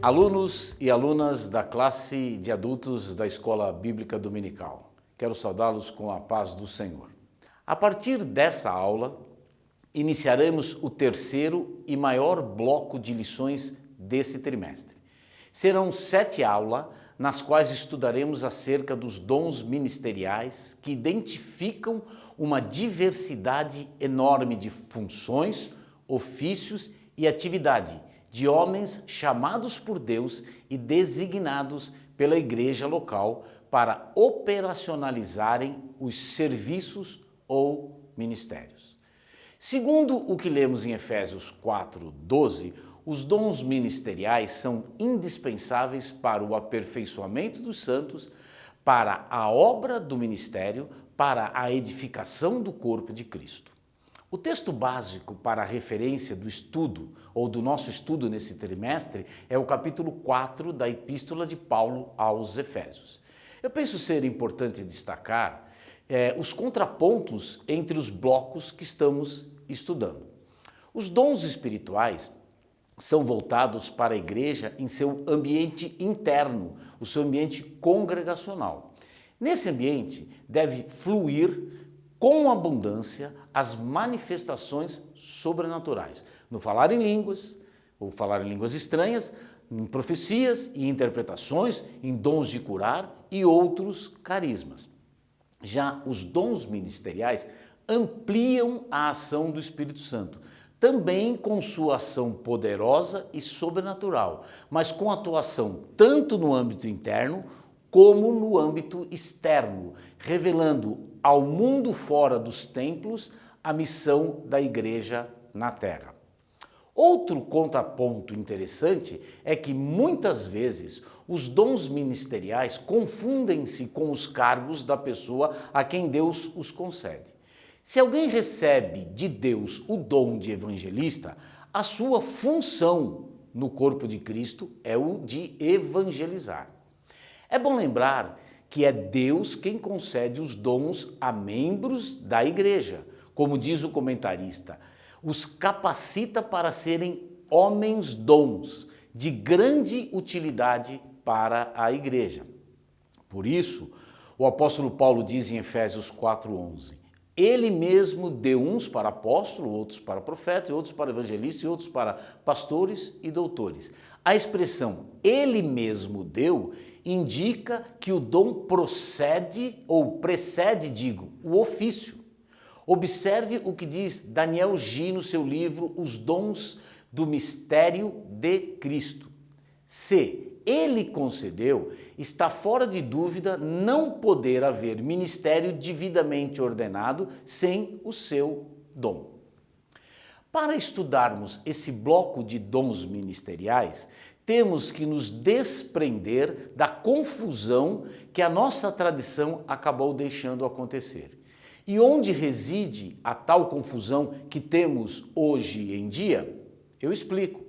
Alunos e alunas da classe de adultos da Escola Bíblica Dominical, quero saudá-los com a paz do Senhor. A partir dessa aula, iniciaremos o terceiro e maior bloco de lições desse trimestre. Serão 7 aulas nas quais estudaremos acerca dos dons ministeriais que identificam uma diversidade enorme de funções, ofícios e atividade de homens chamados por Deus e designados pela igreja local para operacionalizarem os serviços ou ministérios. Segundo o que lemos em Efésios 4:12, os dons ministeriais são indispensáveis para o aperfeiçoamento dos santos, para a obra do ministério, para a edificação do corpo de Cristo. O texto básico para a referência do estudo, ou do nosso estudo nesse trimestre, é o capítulo 4 da Epístola de Paulo aos Efésios. Eu penso ser importante destacar os contrapontos entre os blocos que estamos estudando. Os dons espirituais são voltados para a igreja em seu ambiente interno, o seu ambiente congregacional. Nesse ambiente deve fluir com abundância as manifestações sobrenaturais, no falar em línguas, ou falar em línguas estranhas, em profecias e interpretações, em dons de curar e outros carismas. Já os dons ministeriais ampliam a ação do Espírito Santo, também com sua ação poderosa e sobrenatural, mas com atuação tanto no âmbito interno como no âmbito externo, revelando ao mundo fora dos templos a missão da igreja na terra. Outro contraponto interessante é que muitas vezes os dons ministeriais confundem-se com os cargos da pessoa a quem Deus os concede. Se alguém recebe de Deus o dom de evangelista, a sua função no corpo de Cristo é o de evangelizar. É bom lembrar que é Deus quem concede os dons a membros da igreja. Como diz o comentarista, os capacita para serem homens dons de grande utilidade para a igreja. Por isso, o apóstolo Paulo diz em Efésios 4:11, ele mesmo deu uns para apóstolos, outros para profetas, outros para evangelistas e outros para pastores e doutores. A expressão ele mesmo deu indica que o dom precede o ofício. Observe o que diz Daniel G. no seu livro Os Dons do Mistério de Cristo. Se ele concedeu, está fora de dúvida não poder haver ministério devidamente ordenado sem o seu dom. Para estudarmos esse bloco de dons ministeriais, temos que nos desprender da confusão que a nossa tradição acabou deixando acontecer. E onde reside a tal confusão que temos hoje em dia? Eu explico.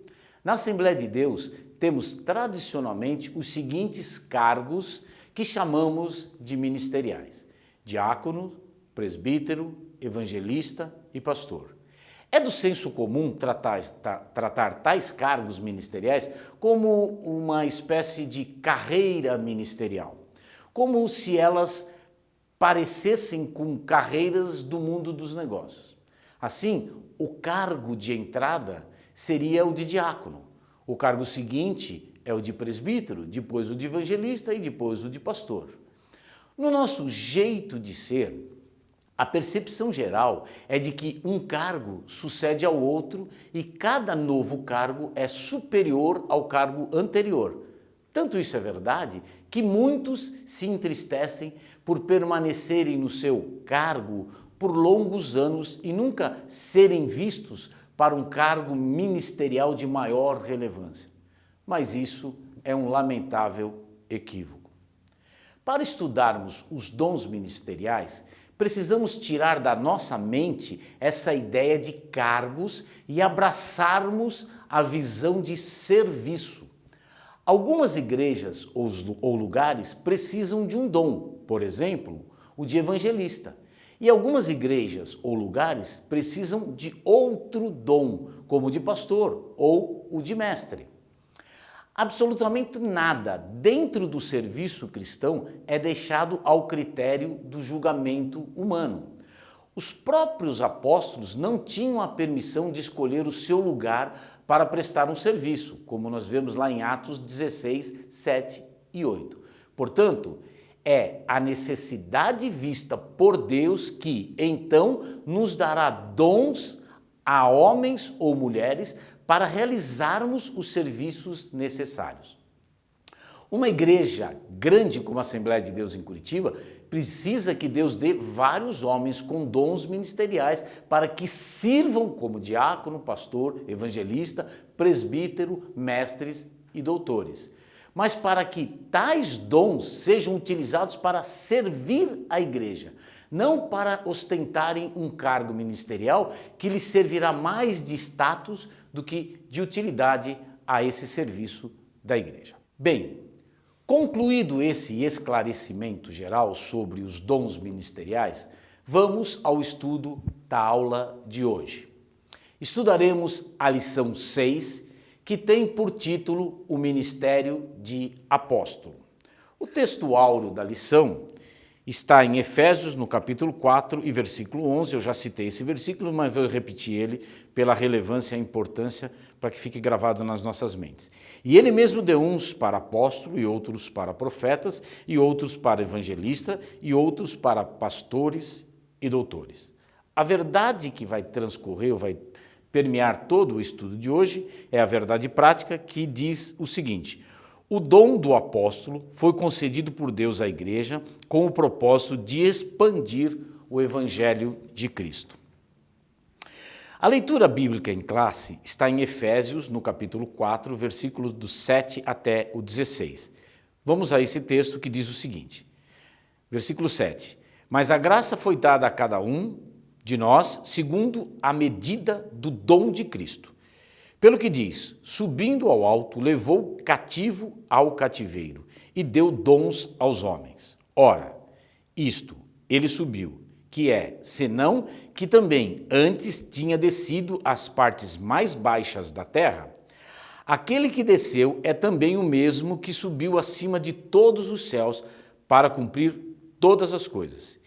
Na Assembleia de Deus, temos tradicionalmente os seguintes cargos que chamamos de ministeriais: diácono, presbítero, evangelista e pastor. É do senso comum tratar tais cargos ministeriais como uma espécie de carreira ministerial, como se elas parecessem com carreiras do mundo dos negócios. Assim, o cargo de entrada seria o de diácono, o cargo seguinte é o de presbítero, depois o de evangelista e depois o de pastor. No nosso jeito de ser, a percepção geral é de que um cargo sucede ao outro e cada novo cargo é superior ao cargo anterior. Tanto isso é verdade que muitos se entristecem por permanecerem no seu cargo por longos anos e nunca serem vistos para um cargo ministerial de maior relevância. Mas isso é um lamentável equívoco. Para estudarmos os dons ministeriais, precisamos tirar da nossa mente essa ideia de cargos e abraçarmos a visão de serviço. Algumas igrejas ou lugares precisam de um dom, por exemplo, o de evangelista. E algumas igrejas ou lugares precisam de outro dom, como o de pastor ou o de mestre. Absolutamente nada dentro do serviço cristão é deixado ao critério do julgamento humano. Os próprios apóstolos não tinham a permissão de escolher o seu lugar para prestar um serviço, como nós vemos lá em Atos 16, 7 e 8. Portanto, é a necessidade vista por Deus que, então, nos dará dons a homens ou mulheres para realizarmos os serviços necessários. Uma igreja grande como a Assembleia de Deus em Curitiba precisa que Deus dê vários homens com dons ministeriais para que sirvam como diácono, pastor, evangelista, presbítero, mestres e doutores. Mas para que tais dons sejam utilizados para servir a igreja, não para ostentarem um cargo ministerial que lhes servirá mais de status do que de utilidade a esse serviço da igreja. Bem, concluído esse esclarecimento geral sobre os dons ministeriais, vamos ao estudo da aula de hoje. Estudaremos a lição 6, que tem por título o Ministério de Apóstolo. O texto áureo da lição está em Efésios, no capítulo 4 e versículo 11. Eu já citei esse versículo, mas vou repetir ele pela relevância e a importância para que fique gravado nas nossas mentes. E ele mesmo deu uns para apóstolo, e outros para profetas, e outros para evangelista, e outros para pastores e doutores. A verdade que vai transcorrer, vai permear todo o estudo de hoje, é a verdade prática que diz o seguinte: o dom do apóstolo foi concedido por Deus à igreja com o propósito de expandir o evangelho de Cristo. A leitura bíblica em classe está em Efésios, no capítulo 4, versículos do 7 até o 16. Vamos a esse texto que diz o seguinte, versículo 7. Mas a graça foi dada a cada um de nós segundo a medida do dom de Cristo. Pelo que diz, subindo ao alto, levou cativo ao cativeiro e deu dons aos homens. Ora, isto ele subiu, que é, senão que também antes tinha descido às partes mais baixas da terra. Aquele que desceu é também o mesmo que subiu acima de todos os céus para cumprir todas as coisas.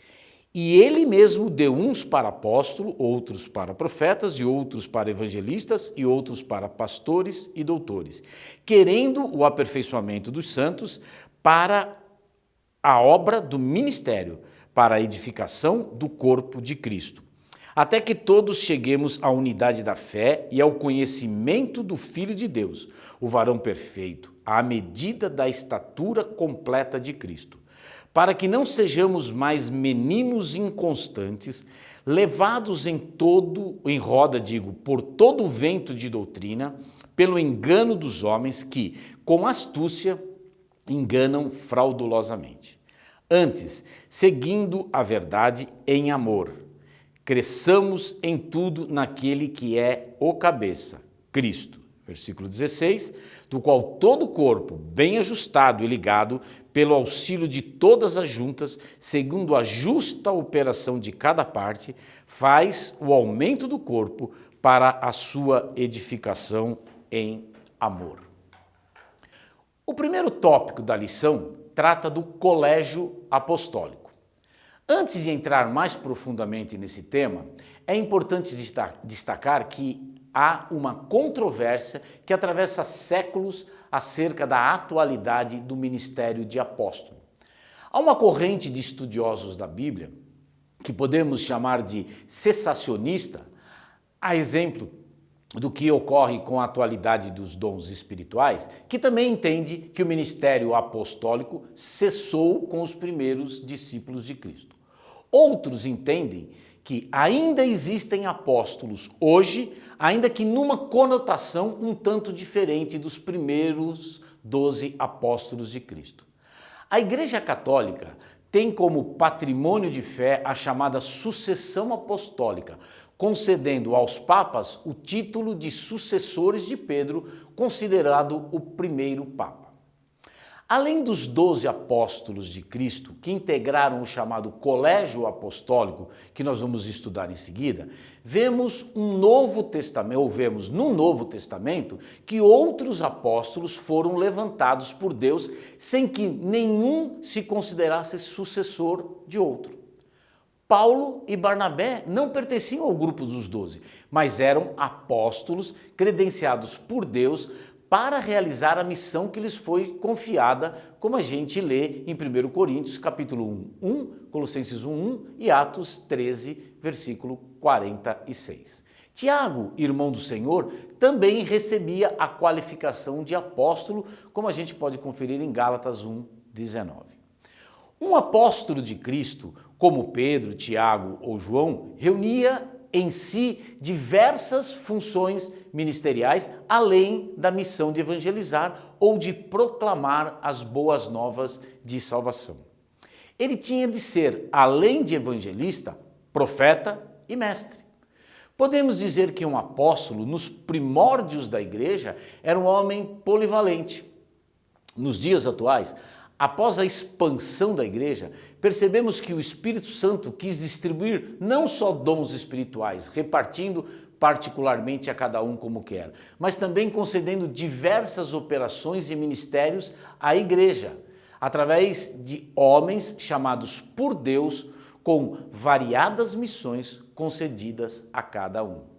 E ele mesmo deu uns para apóstolo, outros para profetas, e outros para evangelistas, e outros para pastores e doutores, querendo o aperfeiçoamento dos santos para a obra do ministério, para a edificação do corpo de Cristo, até que todos cheguemos à unidade da fé e ao conhecimento do Filho de Deus, o varão perfeito, à medida da estatura completa de Cristo, para que não sejamos mais meninos inconstantes, levados por todo o vento de doutrina, pelo engano dos homens que, com astúcia, enganam fraudulosamente. Antes, seguindo a verdade em amor, cresçamos em tudo naquele que é o cabeça, Cristo. Versículo 16, do qual todo o corpo, bem ajustado e ligado, pelo auxílio de todas as juntas, segundo a justa operação de cada parte, faz o aumento do corpo para a sua edificação em amor. O primeiro tópico da lição trata do colégio apostólico. Antes de entrar mais profundamente nesse tema, é importante destacar que há uma controvérsia que atravessa séculos acerca da atualidade do ministério de apóstolo. Há uma corrente de estudiosos da Bíblia, que podemos chamar de cessacionista, a exemplo do que ocorre com a atualidade dos dons espirituais, que também entende que o ministério apostólico cessou com os primeiros discípulos de Cristo. Outros entendem que ainda existem apóstolos hoje, ainda que numa conotação um tanto diferente dos primeiros 12 apóstolos de Cristo. A Igreja Católica tem como patrimônio de fé a chamada sucessão apostólica, concedendo aos papas o título de sucessores de Pedro, considerado o primeiro papa. Além dos 12 apóstolos de Cristo, que integraram o chamado Colégio Apostólico, que nós vamos estudar em seguida, vemos no Novo Testamento que outros apóstolos foram levantados por Deus sem que nenhum se considerasse sucessor de outro. Paulo e Barnabé não pertenciam ao grupo dos 12, mas eram apóstolos credenciados por Deus para realizar a missão que lhes foi confiada, como a gente lê em 1 Coríntios, capítulo 1, Colossenses 1, e Atos 13, versículo 46. Tiago, irmão do Senhor, também recebia a qualificação de apóstolo, como a gente pode conferir em Gálatas 1, 19. Um apóstolo de Cristo, como Pedro, Tiago ou João, reunia em si diversas funções ministeriais, além da missão de evangelizar ou de proclamar as boas novas de salvação. Ele tinha de ser, além de evangelista, profeta e mestre. Podemos dizer que um apóstolo, nos primórdios da igreja, era um homem polivalente. Nos dias atuais, após a expansão da igreja, percebemos que o Espírito Santo quis distribuir não só dons espirituais, repartindo particularmente a cada um como quer, mas também concedendo diversas operações e ministérios à igreja, através de homens chamados por Deus com variadas missões concedidas a cada um.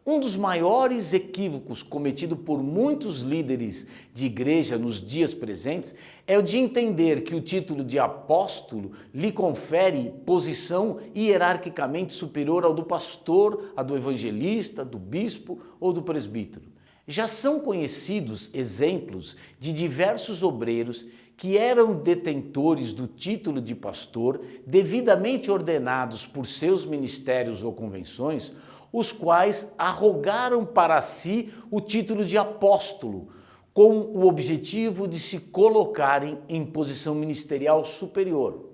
Um dos maiores equívocos cometido por muitos líderes de igreja nos dias presentes é o de entender que o título de apóstolo lhe confere posição hierarquicamente superior ao do pastor, a do evangelista, do bispo ou do presbítero. Já são conhecidos exemplos de diversos obreiros que eram detentores do título de pastor, devidamente ordenados por seus ministérios ou convenções, os quais arrogaram para si o título de apóstolo, com o objetivo de se colocarem em posição ministerial superior.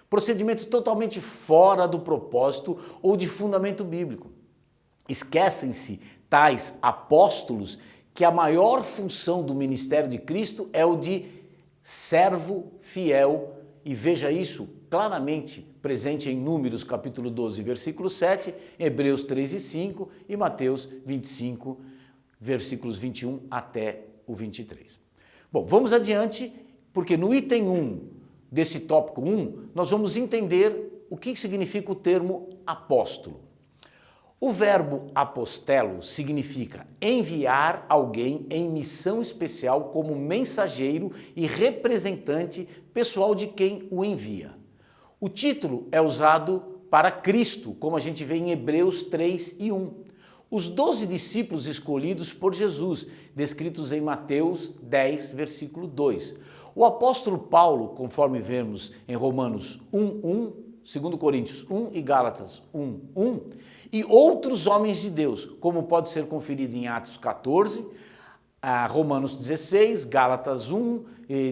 Procedimento totalmente fora do propósito ou de fundamento bíblico. Esquecem-se tais apóstolos que a maior função do ministério de Cristo é o de servo fiel, e veja isso claramente presente em Números capítulo 12, versículo 7, Hebreus 3 e 5 e Mateus 25, versículos 21 até o 23. Bom, vamos adiante, porque no item 1 desse tópico 1, nós vamos entender o que significa o termo apóstolo. O verbo apostelo significa enviar alguém em missão especial como mensageiro e representante pessoal de quem o envia. O título é usado para Cristo, como a gente vê em Hebreus 3 e 1. Os 12 discípulos escolhidos por Jesus, descritos em Mateus 10, versículo 2. O apóstolo Paulo, conforme vemos em Romanos 1:1, 2 Coríntios 1 e Gálatas 1:1, e outros homens de Deus, como pode ser conferido em Atos 14, Romanos 16, Gálatas 1,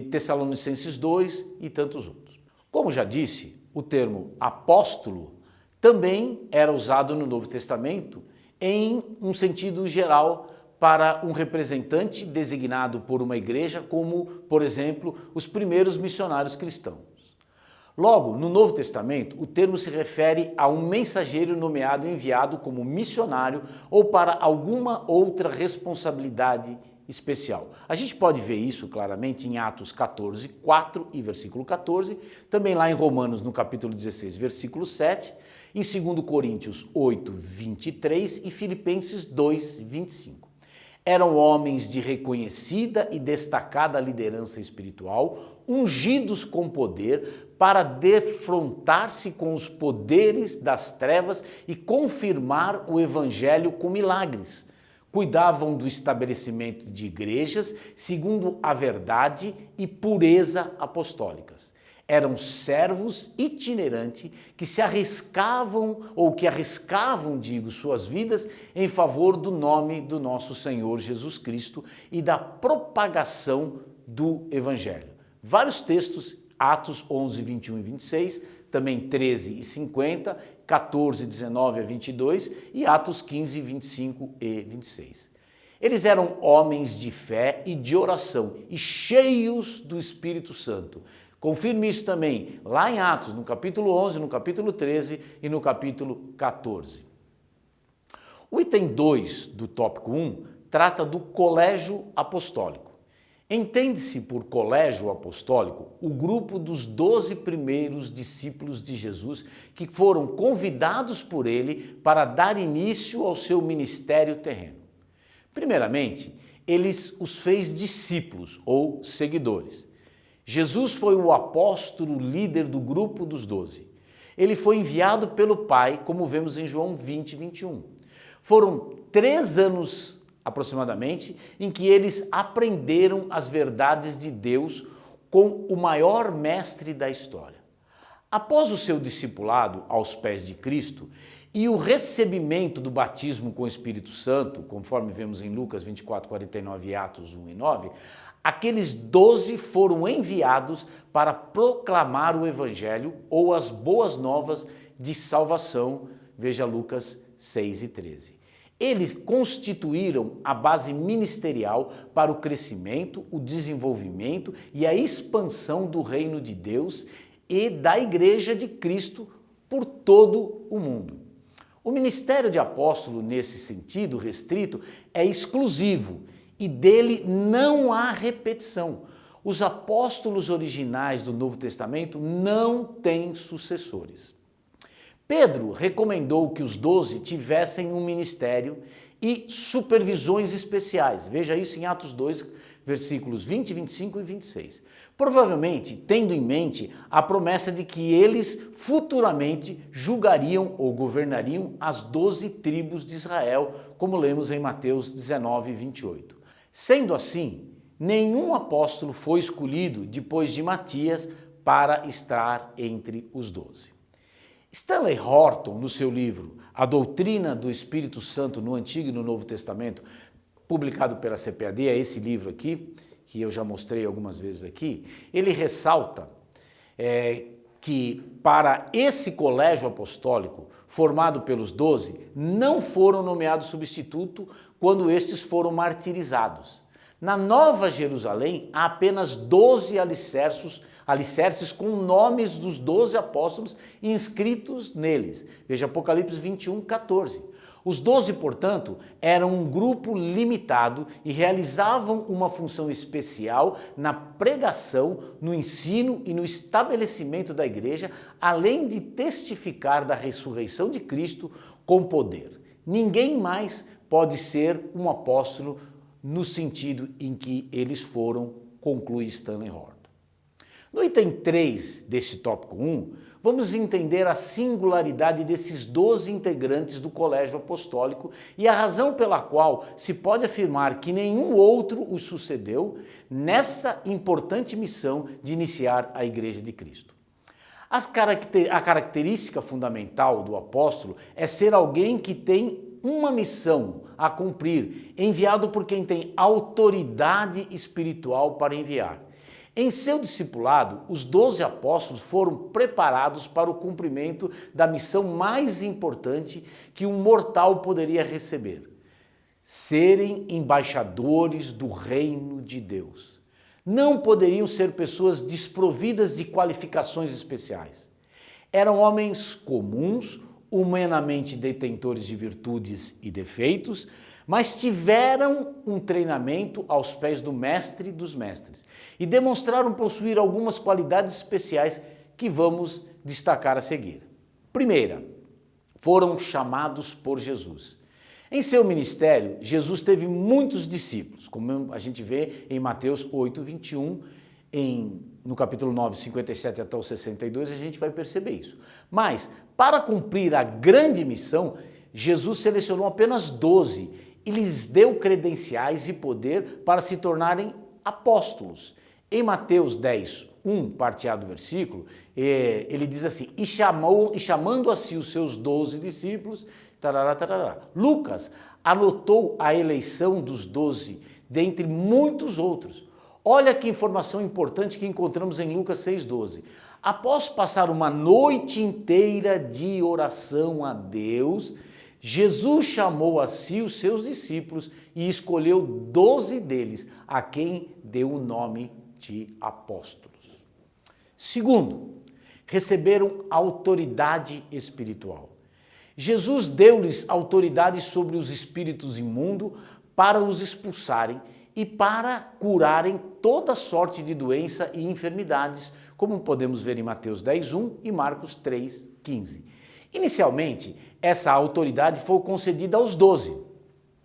Tessalonicenses 2 e tantos outros. Como já disse, o termo apóstolo também era usado no Novo Testamento em um sentido geral para um representante designado por uma igreja, como, por exemplo, os primeiros missionários cristãos. Logo, no Novo Testamento, o termo se refere a um mensageiro nomeado e enviado como missionário ou para alguma outra responsabilidade especial. A gente pode ver isso claramente em Atos 14, 4 e versículo 14, também lá em Romanos, no capítulo 16, versículo 7, em 2 Coríntios 8, 23 e Filipenses 2, 25. Eram homens de reconhecida e destacada liderança espiritual, ungidos com poder para defrontar-se com os poderes das trevas e confirmar o evangelho com milagres. Cuidavam do estabelecimento de igrejas segundo a verdade e pureza apostólicas. Eram servos itinerantes que se arriscavam, suas vidas em favor do nome do nosso Senhor Jesus Cristo e da propagação do Evangelho. Vários textos, Atos 11, 21 e 26, também 13 e 50, 14, 19 a 22 e Atos 15, 25 e 26. Eles eram homens de fé e de oração e cheios do Espírito Santo. Confirme isso também lá em Atos, no capítulo 11, no capítulo 13 e no capítulo 14. O item 2 do tópico 1 trata do colégio apostólico. Entende-se por colégio apostólico o grupo dos 12 primeiros discípulos de Jesus que foram convidados por ele para dar início ao seu ministério terreno. Primeiramente, eles os fez discípulos ou seguidores. Jesus foi o apóstolo líder do grupo dos 12. Ele foi enviado pelo Pai, como vemos em João 20, 21. Foram 3 anos aproximadamente em que eles aprenderam as verdades de Deus com o maior mestre da história. Após o seu discipulado aos pés de Cristo e o recebimento do batismo com o Espírito Santo, conforme vemos em Lucas 24, 49 e Atos 1 e 9, aqueles 12 foram enviados para proclamar o Evangelho ou as boas novas de salvação, veja Lucas 6 e 13. Eles constituíram a base ministerial para o crescimento, o desenvolvimento e a expansão do reino de Deus e da Igreja de Cristo por todo o mundo. O ministério de apóstolo, nesse sentido restrito, é exclusivo e dele não há repetição. Os apóstolos originais do Novo Testamento não têm sucessores. Pedro recomendou que os 12 tivessem um ministério e supervisões especiais. Veja isso em Atos 2, versículos 20, 25 e 26. Provavelmente tendo em mente a promessa de que eles futuramente julgariam ou governariam as 12 tribos de Israel, como lemos em Mateus 19, 28. Sendo assim, nenhum apóstolo foi escolhido depois de Matias para estar entre os 12. Stanley Horton, no seu livro A Doutrina do Espírito Santo no Antigo e no Novo Testamento, publicado pela CPAD, é esse livro aqui, que eu já mostrei algumas vezes aqui, ele ressalta que para esse colégio apostólico, formado pelos 12, não foram nomeados substituto quando estes foram martirizados. Na Nova Jerusalém, há apenas 12 alicerces com nomes dos 12 apóstolos inscritos neles. Veja Apocalipse 21, 14. Os 12, portanto, eram um grupo limitado e realizavam uma função especial na pregação, no ensino e no estabelecimento da igreja, além de testificar da ressurreição de Cristo com poder. Ninguém mais pode ser um apóstolo no sentido em que eles foram, conclui Stanley Horton. No item 3 deste tópico 1, vamos entender a singularidade desses 12 integrantes do colégio apostólico e a razão pela qual se pode afirmar que nenhum outro os sucedeu nessa importante missão de iniciar a Igreja de Cristo. A característica fundamental do apóstolo é ser alguém que tem uma missão a cumprir, enviado por quem tem autoridade espiritual para enviar. Em seu discipulado, os 12 apóstolos foram preparados para o cumprimento da missão mais importante que um mortal poderia receber: serem embaixadores do reino de Deus. Não poderiam ser pessoas desprovidas de qualificações especiais. Eram homens comuns, humanamente detentores de virtudes e defeitos, mas tiveram um treinamento aos pés do mestre dos mestres e demonstraram possuir algumas qualidades especiais que vamos destacar a seguir. Primeira, foram chamados por Jesus. Em seu ministério, Jesus teve muitos discípulos, como a gente vê em Mateus 8, 21, no capítulo 9, 57 até o 62, a gente vai perceber isso. Mas, para cumprir a grande missão, Jesus selecionou apenas 12 e lhes deu credenciais e poder para se tornarem apóstolos. Em Mateus 10, 1, parte A do versículo, ele diz assim: e chamando a si os seus 12 discípulos, tarará, tarará. Lucas anotou a eleição dos 12 dentre muitos outros. Olha que informação importante que encontramos em Lucas 6,12. Após passar uma noite inteira de oração a Deus, Jesus chamou a si os seus discípulos e escolheu 12 deles, a quem deu o nome de apóstolos. Segundo, receberam autoridade espiritual. Jesus deu-lhes autoridade sobre os espíritos imundos para os expulsarem e para curarem toda sorte de doença e enfermidades, como podemos ver em Mateus 10:1 e Marcos 3:15. Inicialmente, essa autoridade foi concedida aos 12.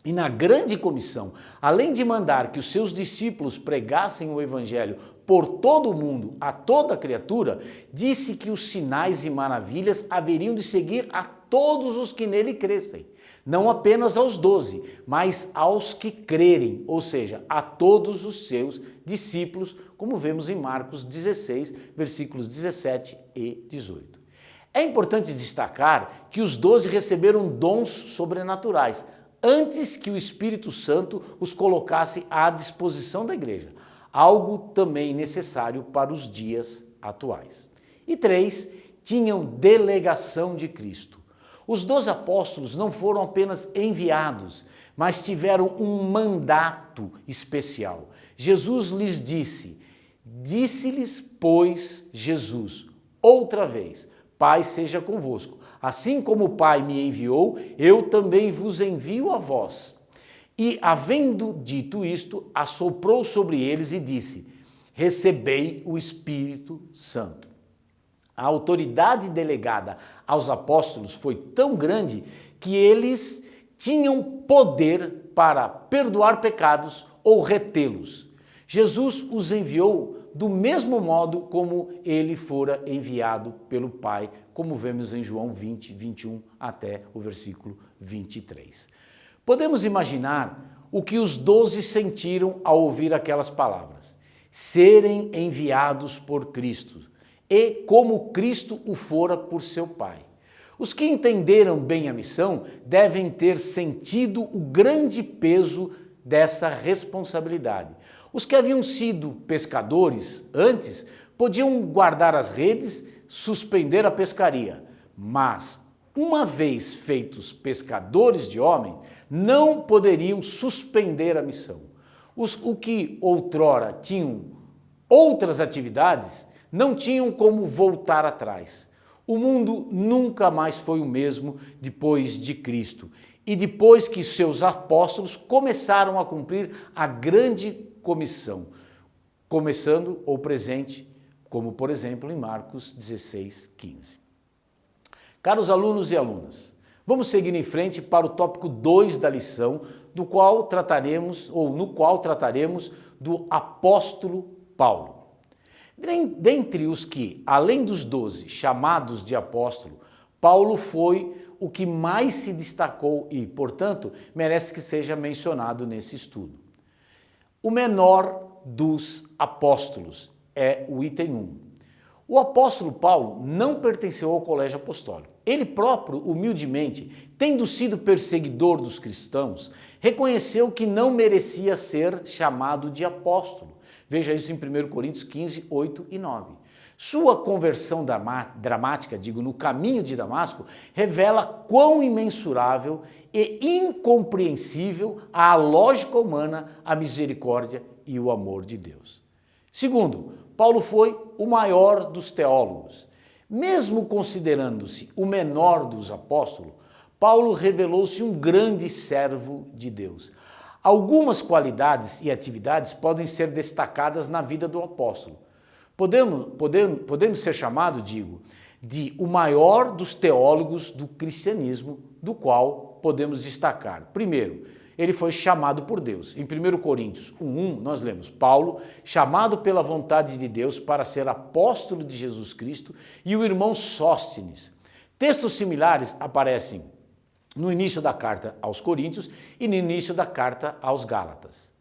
E na grande comissão, além de mandar que os seus discípulos pregassem o evangelho por todo o mundo, a toda criatura, disse que os sinais e maravilhas haveriam de seguir a todos os que nele crescem. Não apenas aos 12, mas aos que crerem, ou seja, a todos os seus discípulos, como vemos em Marcos 16, versículos 17 e 18. É importante destacar que os 12 receberam dons sobrenaturais, antes que o Espírito Santo os colocasse à disposição da igreja, algo também necessário para os dias atuais. E 3, tinham delegação de Cristo. Os 12 apóstolos não foram apenas enviados, mas tiveram um mandato especial. Jesus lhes disse-lhes, pois, Jesus, outra vez, Pai seja convosco. Assim como o Pai me enviou, eu também vos envio a vós. E, havendo dito isto, assoprou sobre eles e disse, recebei o Espírito Santo. A autoridade delegada aos apóstolos foi tão grande que eles tinham poder para perdoar pecados ou retê-los. Jesus os enviou do mesmo modo como ele fora enviado pelo Pai, como vemos em João 20, 21 até o versículo 23. Podemos imaginar o que os 12 sentiram ao ouvir aquelas palavras. Serem enviados por Cristo e como Cristo o fora por seu Pai. Os que entenderam bem a missão devem ter sentido o grande peso dessa responsabilidade. Os que haviam sido pescadores antes podiam guardar as redes, suspender a pescaria, mas uma vez feitos pescadores de homens, não poderiam suspender a missão. Os que outrora tinham outras atividades não tinham como voltar atrás. O mundo nunca mais foi o mesmo depois de Cristo e depois que seus apóstolos começaram a cumprir a grande comissão, começando ou presente, como por exemplo em Marcos 16, 15. Caros alunos e alunas, vamos seguir em frente para o tópico 2 da lição, no qual trataremos do apóstolo Paulo. Dentre os que, além dos 12 chamados de apóstolo, Paulo foi o que mais se destacou e, portanto, merece que seja mencionado nesse estudo. O menor dos apóstolos é o item 1. O apóstolo Paulo não pertenceu ao colégio apostólico. Ele próprio, humildemente, tendo sido perseguidor dos cristãos, reconheceu que não merecia ser chamado de apóstolo. Veja isso em 1 Coríntios 15, 8 e 9. Sua conversão dramática, no caminho de Damasco, revela quão imensurável e incompreensível a lógica humana, a misericórdia e o amor de Deus. Segundo, Paulo foi o maior dos teólogos. Mesmo considerando-se o menor dos apóstolos, Paulo revelou-se um grande servo de Deus. Algumas qualidades e atividades podem ser destacadas na vida do apóstolo. Podemos ser chamado, de o maior dos teólogos do cristianismo, do qual podemos destacar. Primeiro, ele foi chamado por Deus. Em 1 Coríntios 1:1, nós lemos, Paulo, chamado pela vontade de Deus para ser apóstolo de Jesus Cristo, e o irmão Sóstenes. Textos similares aparecem no início da carta aos Coríntios e no início da carta aos Gálatas.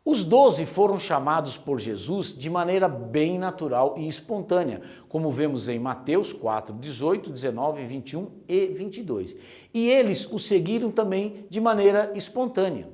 Os 12 foram chamados por Jesus de maneira bem natural e espontânea, como vemos em Mateus 4, 18, 19, 21 e 22. E eles o seguiram também de maneira espontânea.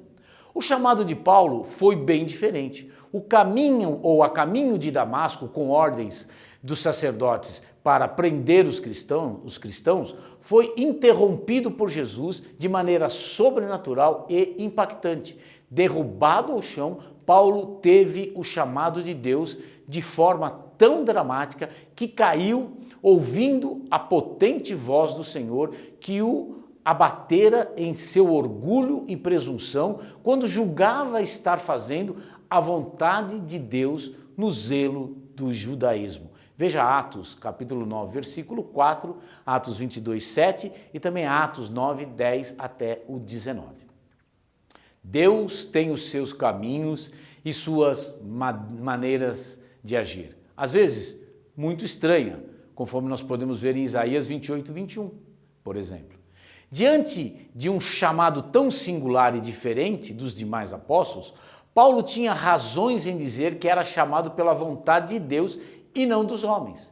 O chamado de Paulo foi bem diferente. A caminho de Damasco, com ordens dos sacerdotes para prender os cristãos foi interrompido por Jesus de maneira sobrenatural e impactante. Derrubado ao chão, Paulo teve o chamado de Deus de forma tão dramática que caiu ouvindo a potente voz do Senhor que o abatera em seu orgulho e presunção quando julgava estar fazendo a vontade de Deus no zelo do judaísmo. Veja Atos, capítulo 9, versículo 4, Atos 22, 7 e também Atos 9, 10 até o 19. Deus tem os seus caminhos e suas maneiras de agir. Às vezes, muito estranha, conforme nós podemos ver em Isaías 28, 21, por exemplo. Diante de um chamado tão singular e diferente dos demais apóstolos, Paulo tinha razões em dizer que era chamado pela vontade de Deus e não dos homens.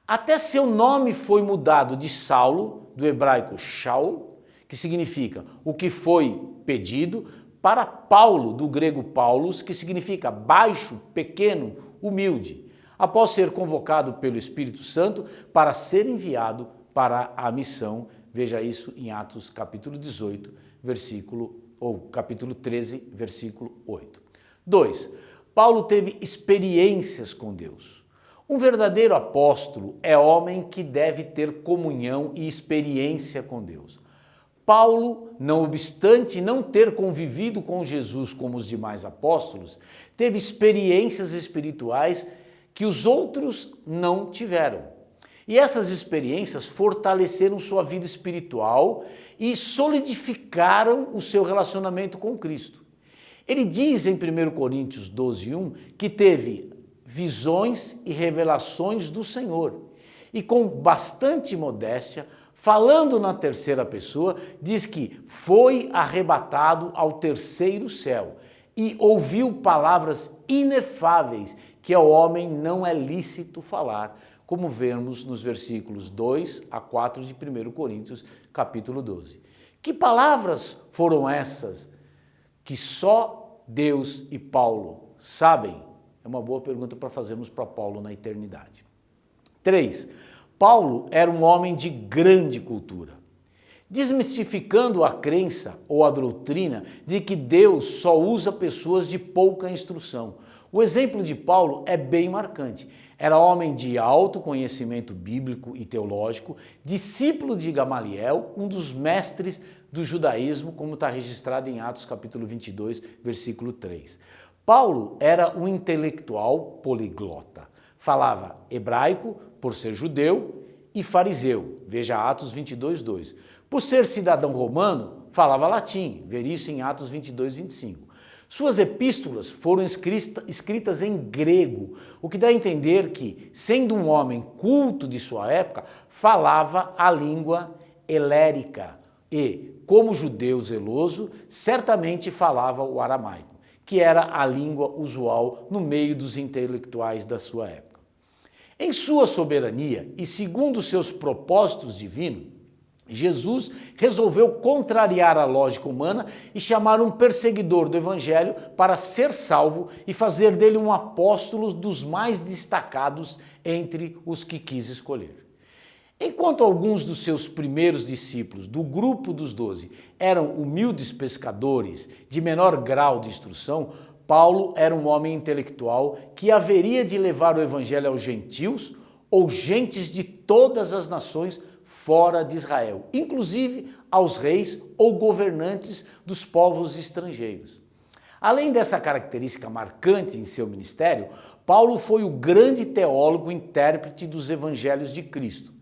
Até seu nome foi mudado de Saulo, do hebraico Shaul, que significa o que foi pedido, para Paulo, do grego Paulus, que significa baixo, pequeno, humilde, após ser convocado pelo Espírito Santo para ser enviado para a missão. Veja isso em Atos capítulo 18, capítulo 13, versículo 8. 2. Paulo teve experiências com Deus. Um verdadeiro apóstolo é homem que deve ter comunhão e experiência com Deus. Paulo, não obstante não ter convivido com Jesus como os demais apóstolos, teve experiências espirituais que os outros não tiveram. E essas experiências fortaleceram sua vida espiritual e solidificaram o seu relacionamento com Cristo. Ele diz em 1 Coríntios 12, 1 que teve visões e revelações do Senhor. E com bastante modéstia, falando na terceira pessoa, diz que foi arrebatado ao terceiro céu e ouviu palavras inefáveis que ao homem não é lícito falar, como vemos nos versículos 2 a 4 de 1 Coríntios, capítulo 12. Que palavras foram essas que só Deus e Paulo sabem? É uma boa pergunta para fazermos para Paulo na eternidade. 3. Paulo era um homem de grande cultura, desmistificando a crença ou a doutrina de que Deus só usa pessoas de pouca instrução. O exemplo de Paulo é bem marcante. Era homem de alto conhecimento bíblico e teológico, discípulo de Gamaliel, um dos mestres do judaísmo, como está registrado em Atos capítulo 22, versículo 3. Paulo era um intelectual poliglota. Falava hebraico, por ser judeu, e fariseu. Veja Atos 22, 2. Por ser cidadão romano, falava latim. Ver isso em Atos 22, 25. Suas epístolas foram escritas em grego, o que dá a entender que, sendo um homem culto de sua época, falava a língua helérica e, como judeu zeloso, certamente falava o aramaico, que era a língua usual no meio dos intelectuais da sua época. Em sua soberania e segundo seus propósitos divinos, Jesus resolveu contrariar a lógica humana e chamar um perseguidor do evangelho para ser salvo e fazer dele um apóstolo dos mais destacados entre os que quis escolher. Enquanto alguns dos seus primeiros discípulos do grupo dos 12 eram humildes pescadores de menor grau de instrução, Paulo era um homem intelectual que haveria de levar o evangelho aos gentios ou gentes de todas as nações fora de Israel, inclusive aos reis ou governantes dos povos estrangeiros. Além dessa característica marcante em seu ministério, Paulo foi o grande teólogo e intérprete dos evangelhos de Cristo.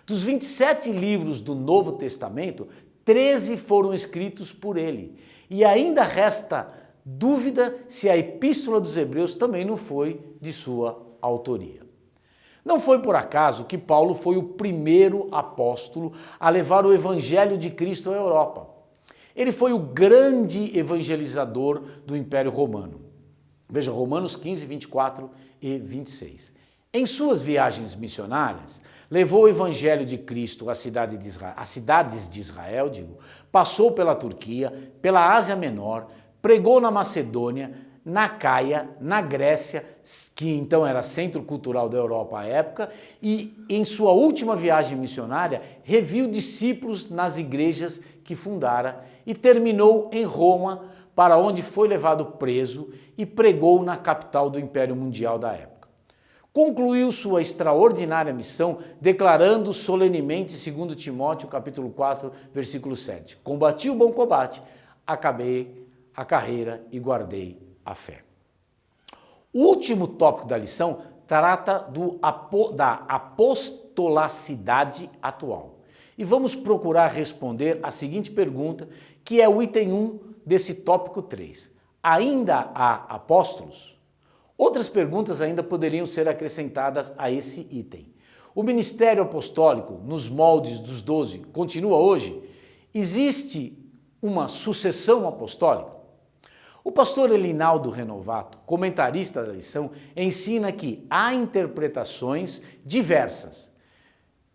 Dos 27 livros do Novo Testamento, 13 foram escritos por ele. E ainda resta dúvida se a Epístola dos Hebreus também não foi de sua autoria. Não foi por acaso que Paulo foi o primeiro apóstolo a levar o Evangelho de Cristo à Europa. Ele foi o grande evangelizador do Império Romano. Veja Romanos 15, 24 e 26. Em suas viagens missionárias, levou o Evangelho de Cristo às cidades de Israel, passou pela Turquia, pela Ásia Menor, pregou na Macedônia, na Caia, na Grécia, que então era centro cultural da Europa à época, e em sua última viagem missionária, reviu discípulos nas igrejas que fundara e terminou em Roma, para onde foi levado preso e pregou na capital do Império Mundial da época. Concluiu sua extraordinária missão declarando solenemente, segundo Timóteo, capítulo 4, versículo 7, combati o bom combate, acabei a carreira e guardei a fé. O último tópico da lição trata da apostolacidade atual. E vamos procurar responder a seguinte pergunta, que é o item 1 desse tópico 3. Ainda há apóstolos? Outras perguntas ainda poderiam ser acrescentadas a esse item. O ministério apostólico, nos moldes dos 12, continua hoje? Existe uma sucessão apostólica? O pastor Elinaldo Renovato, comentarista da lição, ensina que há interpretações diversas.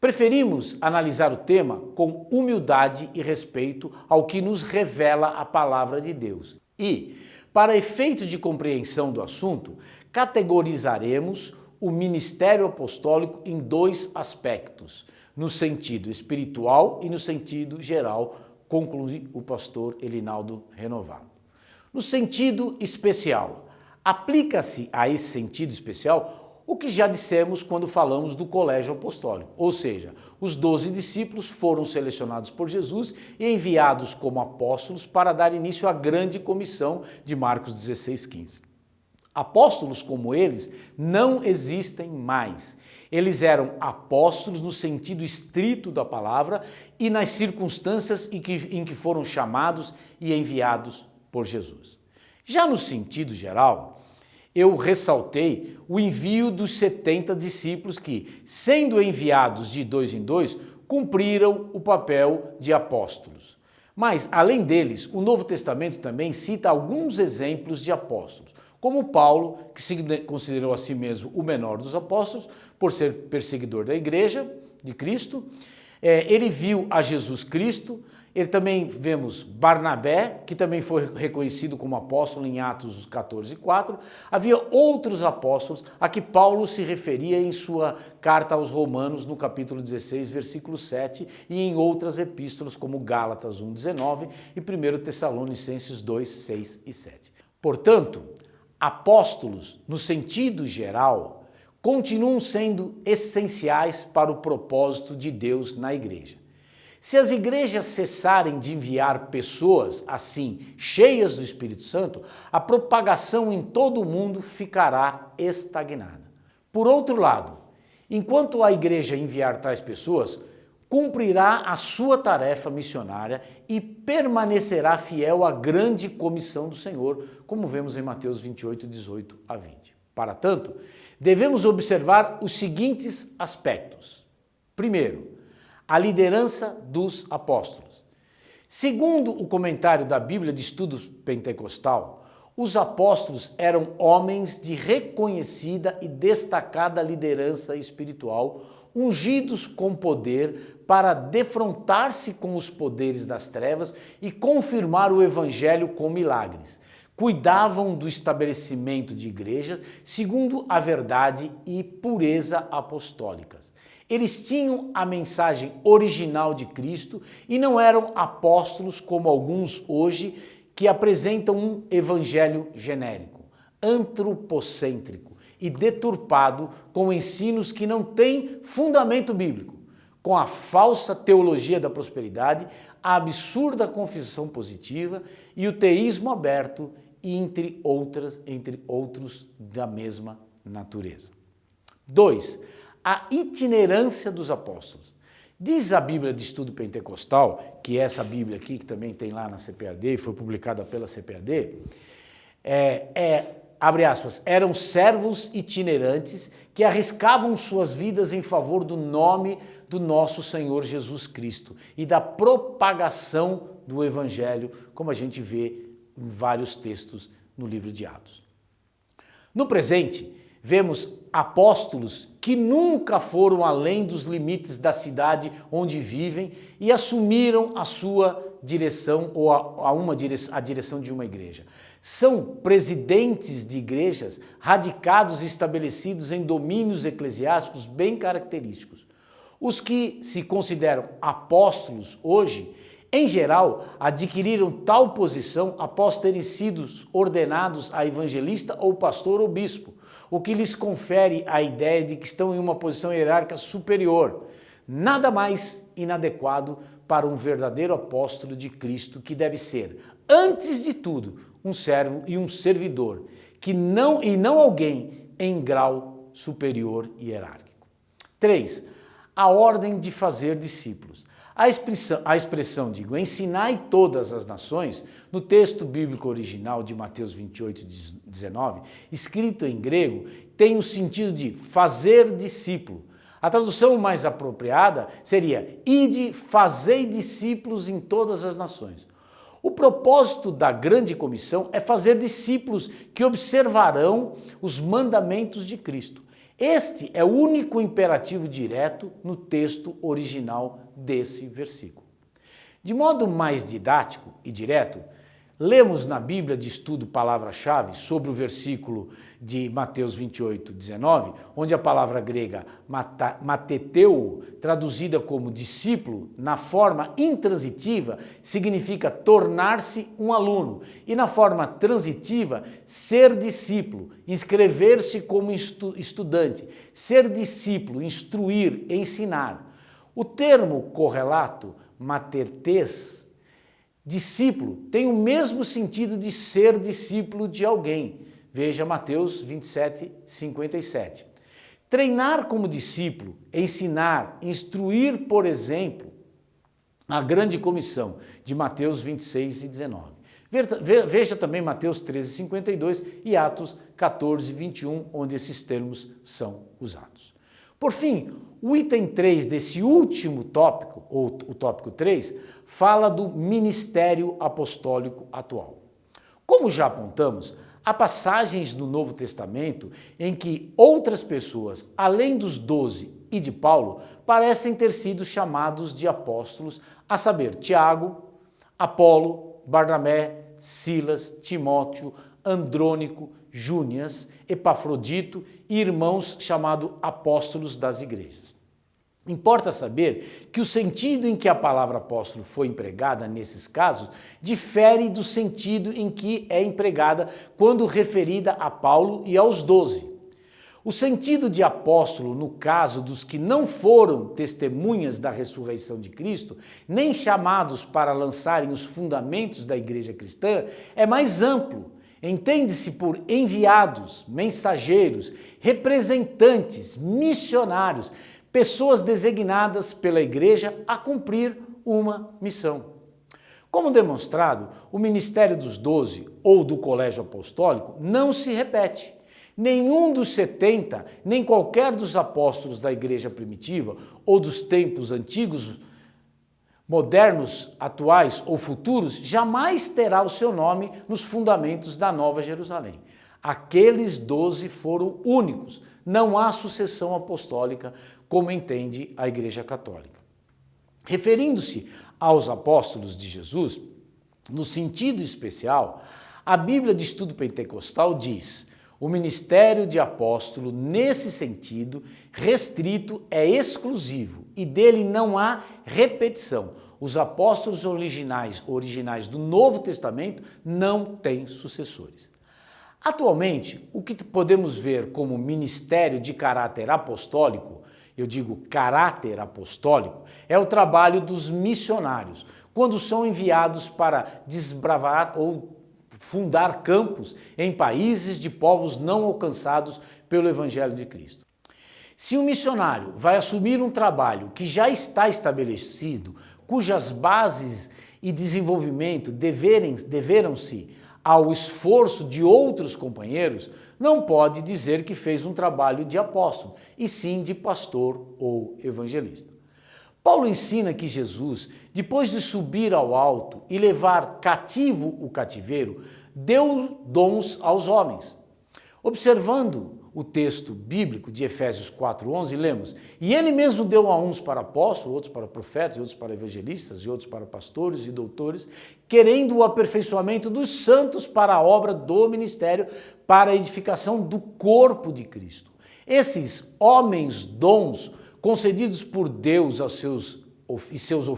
Preferimos analisar o tema com humildade e respeito ao que nos revela a palavra de Deus. E, para efeito de compreensão do assunto, categorizaremos o ministério apostólico em dois aspectos, no sentido espiritual e no sentido geral, conclui o pastor Elinaldo Renovato. No sentido especial, aplica-se a esse sentido especial o que já dissemos quando falamos do colégio apostólico, ou seja, os 12 discípulos foram selecionados por Jesus e enviados como apóstolos para dar início à grande comissão de Marcos 16:15. Apóstolos como eles não existem mais. Eles eram apóstolos no sentido estrito da palavra e nas circunstâncias em que foram chamados e enviados por Jesus. Já no sentido geral, eu ressaltei o envio dos 70 discípulos que, sendo enviados de 2 em 2, cumpriram o papel de apóstolos. Mas, além deles, o Novo Testamento também cita alguns exemplos de apóstolos, como Paulo, que se considerou a si mesmo o menor dos apóstolos, por ser perseguidor da igreja de Cristo. Ele viu a Jesus Cristo. Ele também vemos Barnabé, que também foi reconhecido como apóstolo em Atos 14:4. Havia outros apóstolos a que Paulo se referia em sua carta aos Romanos, no capítulo 16, versículo 7, e em outras epístolas, como Gálatas 1:19 e 1 Tessalonicenses 2:6 e 7. Portanto, apóstolos, no sentido geral, continuam sendo essenciais para o propósito de Deus na igreja. Se as igrejas cessarem de enviar pessoas assim, cheias do Espírito Santo, a propagação em todo o mundo ficará estagnada. Por outro lado, enquanto a igreja enviar tais pessoas, cumprirá a sua tarefa missionária e permanecerá fiel à grande comissão do Senhor, como vemos em Mateus 28:18-20. Para tanto, devemos observar os seguintes aspectos. Primeiro, a liderança dos apóstolos. Segundo o comentário da Bíblia de Estudo Pentecostal, os apóstolos eram homens de reconhecida e destacada liderança espiritual, ungidos com poder para defrontar-se com os poderes das trevas e confirmar o evangelho com milagres. Cuidavam do estabelecimento de igrejas segundo a verdade e pureza apostólicas. Eles tinham a mensagem original de Cristo e não eram apóstolos como alguns hoje que apresentam um evangelho genérico, antropocêntrico e deturpado com ensinos que não têm fundamento bíblico, com a falsa teologia da prosperidade, a absurda confissão positiva e o teísmo aberto, entre outros da mesma natureza. 2. A itinerância dos apóstolos. Diz a Bíblia de Estudo Pentecostal, que é essa Bíblia aqui, que também tem lá na CPAD e foi publicada pela CPAD, abre aspas, eram servos itinerantes que arriscavam suas vidas em favor do nome do nosso Senhor Jesus Cristo e da propagação do Evangelho, como a gente vê em vários textos no livro de Atos. No presente, Vemos apóstolos que nunca foram além dos limites da cidade onde vivem e assumiram a sua direção ou a direção de uma igreja. São presidentes de igrejas radicados e estabelecidos em domínios eclesiásticos bem característicos. Os que se consideram apóstolos hoje, em geral, adquiriram tal posição após terem sido ordenados a evangelista ou pastor ou bispo, o que lhes confere a ideia de que estão em uma posição hierárquica superior, nada mais inadequado para um verdadeiro apóstolo de Cristo, que deve ser, antes de tudo, um servo e um servidor, e não alguém em grau superior e hierárquico. 3. A ordem de fazer discípulos. A expressão, ensinai todas as nações, no texto bíblico original de Mateus 28, 19, escrito em grego, tem o sentido de fazer discípulo. A tradução mais apropriada seria: ide, fazei discípulos em todas as nações. O propósito da grande comissão é fazer discípulos que observarão os mandamentos de Cristo. Este é o único imperativo direto no texto original desse versículo. De modo mais didático e direto, lemos na Bíblia de Estudo palavra-chave sobre o versículo de Mateus 28, 19, onde a palavra grega mateteu, traduzida como discípulo, na forma intransitiva, significa tornar-se um aluno, e na forma transitiva, ser discípulo, inscrever-se como estudante, ser discípulo, instruir, ensinar. O termo correlato, matetes, discípulo, tem o mesmo sentido de ser discípulo de alguém. Veja Mateus 27, 57. Treinar como discípulo, ensinar, instruir, por exemplo, a grande comissão de Mateus 26 e 19. Veja também Mateus 13, 52 e Atos 14, 21, onde esses termos são usados. Por fim, o item 3 desse último tópico, ou o tópico 3, fala do ministério apostólico atual. Como já apontamos, há passagens no Novo Testamento em que outras pessoas, além dos 12 e de Paulo, parecem ter sido chamados de apóstolos, a saber, Tiago, Apolo, Barnabé, Silas, Timóteo, Andrônico, Júnias, Epafrodito e irmãos chamados apóstolos das igrejas. Importa saber que o sentido em que a palavra apóstolo foi empregada nesses casos difere do sentido em que é empregada quando referida a Paulo e aos 12. O sentido de apóstolo, no caso dos que não foram testemunhas da ressurreição de Cristo, nem chamados para lançarem os fundamentos da igreja cristã, é mais amplo. Entende-se por enviados, mensageiros, representantes, missionários, pessoas designadas pela igreja a cumprir uma missão. Como demonstrado, o ministério dos 12 ou do colégio apostólico não se repete. Nenhum dos 70, nem qualquer dos apóstolos da igreja primitiva ou dos tempos antigos, modernos, atuais ou futuros, jamais terá o seu nome nos fundamentos da Nova Jerusalém. Aqueles 12 foram únicos, não há sucessão apostólica, como entende a Igreja Católica. Referindo-se aos apóstolos de Jesus, no sentido especial, a Bíblia de Estudo Pentecostal diz: o ministério de apóstolo, nesse sentido, restrito, é exclusivo e dele não há repetição. Os apóstolos originais do Novo Testamento não têm sucessores. Atualmente, o que podemos ver como ministério de caráter apostólico, eu digo caráter apostólico, é o trabalho dos missionários, quando são enviados para desbravar ou fundar campos em países de povos não alcançados pelo Evangelho de Cristo. Se um missionário vai assumir um trabalho que já está estabelecido, cujas bases e desenvolvimento deveram-se ao esforço de outros companheiros, não pode dizer que fez um trabalho de apóstolo, e sim de pastor ou evangelista. Paulo ensina que Jesus, depois de subir ao alto e levar cativo o cativeiro, deu dons aos homens. Observando o texto bíblico de Efésios 4:11, lemos: "E ele mesmo deu a uns para apóstolos, outros para profetas, outros para evangelistas, e outros para pastores e doutores, querendo o aperfeiçoamento dos santos para a obra do ministério, para a edificação do corpo de Cristo." Esses homens dons concedidos por Deus aos seus ofícios,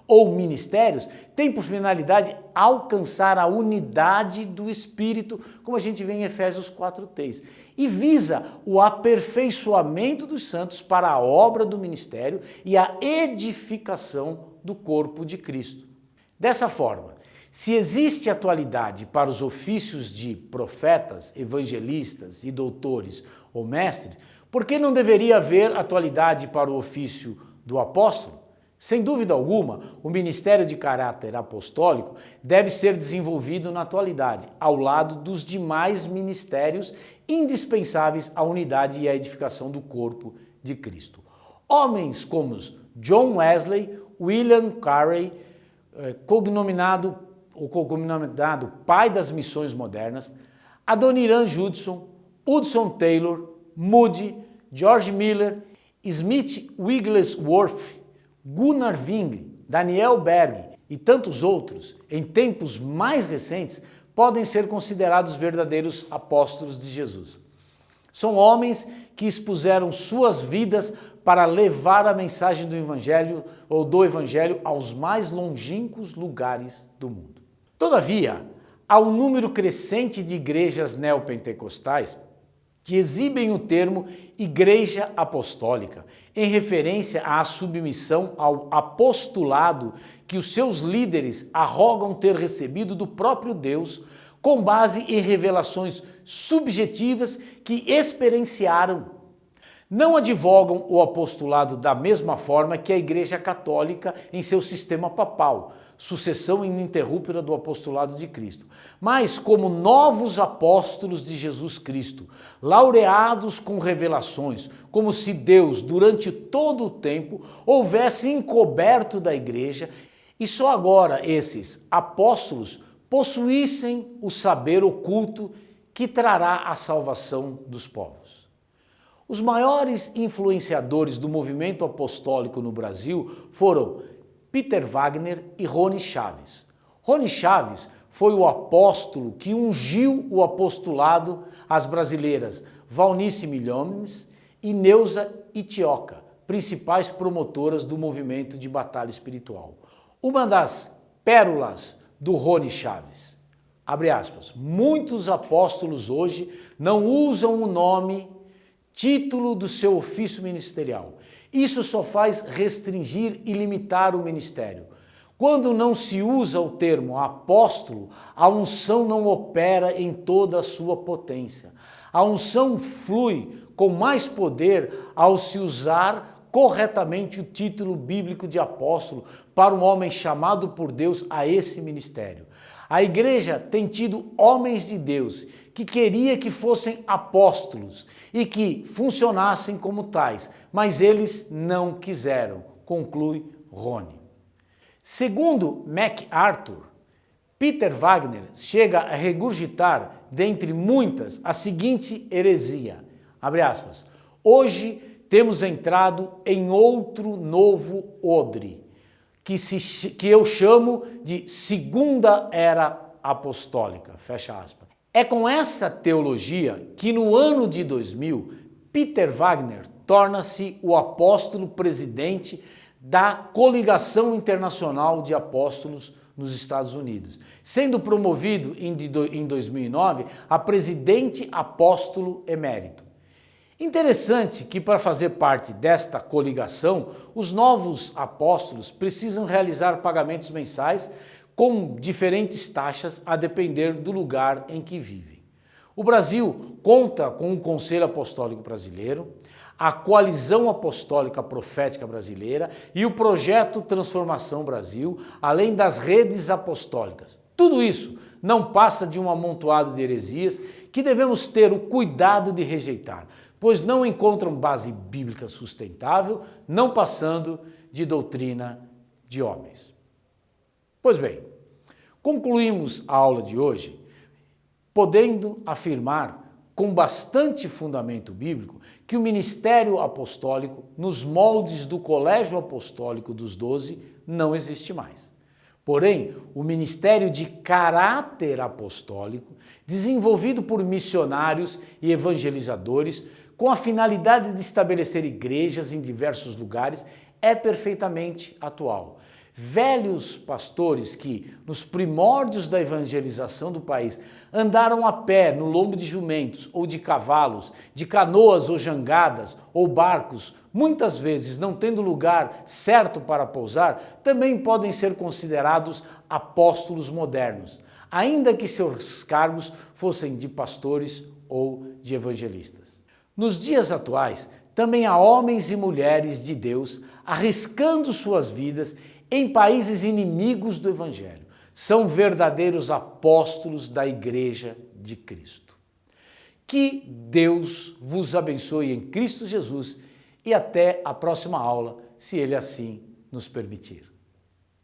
ou ministérios, têm por finalidade alcançar a unidade do Espírito, como a gente vê em Efésios 4:3, e visa o aperfeiçoamento dos santos para a obra do ministério e a edificação do corpo de Cristo. Dessa forma, se existe atualidade para os ofícios de profetas, evangelistas e doutores ou mestres, por que não deveria haver atualidade para o ofício do apóstolo? Sem dúvida alguma, o ministério de caráter apostólico deve ser desenvolvido na atualidade, ao lado dos demais ministérios indispensáveis à unidade e à edificação do corpo de Cristo. Homens como John Wesley, William Carey, cognominado pai das missões modernas, Adoniram Judson, Hudson Taylor, Moody, George Miller, Smith Wigglesworth, Gunnar Wingre, Daniel Berg e tantos outros, em tempos mais recentes, podem ser considerados verdadeiros apóstolos de Jesus. São homens que expuseram suas vidas para levar a mensagem do Evangelho ou do Evangelho aos mais longínquos lugares do mundo. Todavia, há um número crescente de igrejas neopentecostais que exibem o termo Igreja Apostólica, em referência à submissão ao apostolado que os seus líderes arrogam ter recebido do próprio Deus, com base em revelações subjetivas que experienciaram. Não advogam o apostolado da mesma forma que a Igreja Católica em seu sistema papal, sucessão ininterrupta do apostolado de Cristo, mas como novos apóstolos de Jesus Cristo, laureados com revelações, como se Deus, durante todo o tempo, houvesse encoberto da Igreja e só agora esses apóstolos possuíssem o saber oculto que trará a salvação dos povos. Os maiores influenciadores do movimento apostólico no Brasil foram Peter Wagner e Rony Chaves. Rony Chaves foi o apóstolo que ungiu o apostolado às brasileiras Valnice Milhomes e Neuza Itioca, principais promotoras do movimento de batalha espiritual. Uma das pérolas do Rony Chaves, abre aspas, muitos apóstolos hoje não usam o nome, título do seu ofício ministerial. Isso só faz restringir e limitar o ministério. Quando não se usa o termo apóstolo, a unção não opera em toda a sua potência. A unção flui com mais poder ao se usar corretamente o título bíblico de apóstolo para um homem chamado por Deus a esse ministério. A igreja tem tido homens de Deus que queria que fossem apóstolos e que funcionassem como tais, mas eles não quiseram, conclui Rony. Segundo MacArthur, Peter Wagner chega a regurgitar, dentre muitas, a seguinte heresia, abre aspas, hoje temos entrado em outro novo odre, que eu chamo de segunda era apostólica, fecha aspas. É com essa teologia que no ano de 2000, Peter Wagner torna-se o apóstolo presidente da Coligação Internacional de Apóstolos nos Estados Unidos, sendo promovido em 2009 a presidente apóstolo emérito. Interessante que para fazer parte desta coligação, os novos apóstolos precisam realizar pagamentos mensais com diferentes taxas a depender do lugar em que vivem. O Brasil conta com o Conselho Apostólico Brasileiro, a Coalizão Apostólica Profética Brasileira e o Projeto Transformação Brasil, além das redes apostólicas. Tudo isso não passa de um amontoado de heresias que devemos ter o cuidado de rejeitar, pois não encontram base bíblica sustentável, não passando de doutrina de homens. Pois bem, concluímos a aula de hoje podendo afirmar com bastante fundamento bíblico, que o ministério apostólico, nos moldes do Colégio Apostólico dos 12, não existe mais. Porém, o ministério de caráter apostólico, desenvolvido por missionários e evangelizadores, com a finalidade de estabelecer igrejas em diversos lugares, é perfeitamente atual. Velhos pastores que, nos primórdios da evangelização do país, andaram a pé no lombo de jumentos ou de cavalos, de canoas ou jangadas ou barcos, muitas vezes não tendo lugar certo para pousar, também podem ser considerados apóstolos modernos, ainda que seus cargos fossem de pastores ou de evangelistas. Nos dias atuais, também há homens e mulheres de Deus arriscando suas vidas em países inimigos do Evangelho. São verdadeiros apóstolos da Igreja de Cristo. Que Deus vos abençoe em Cristo Jesus e até a próxima aula, se Ele assim nos permitir.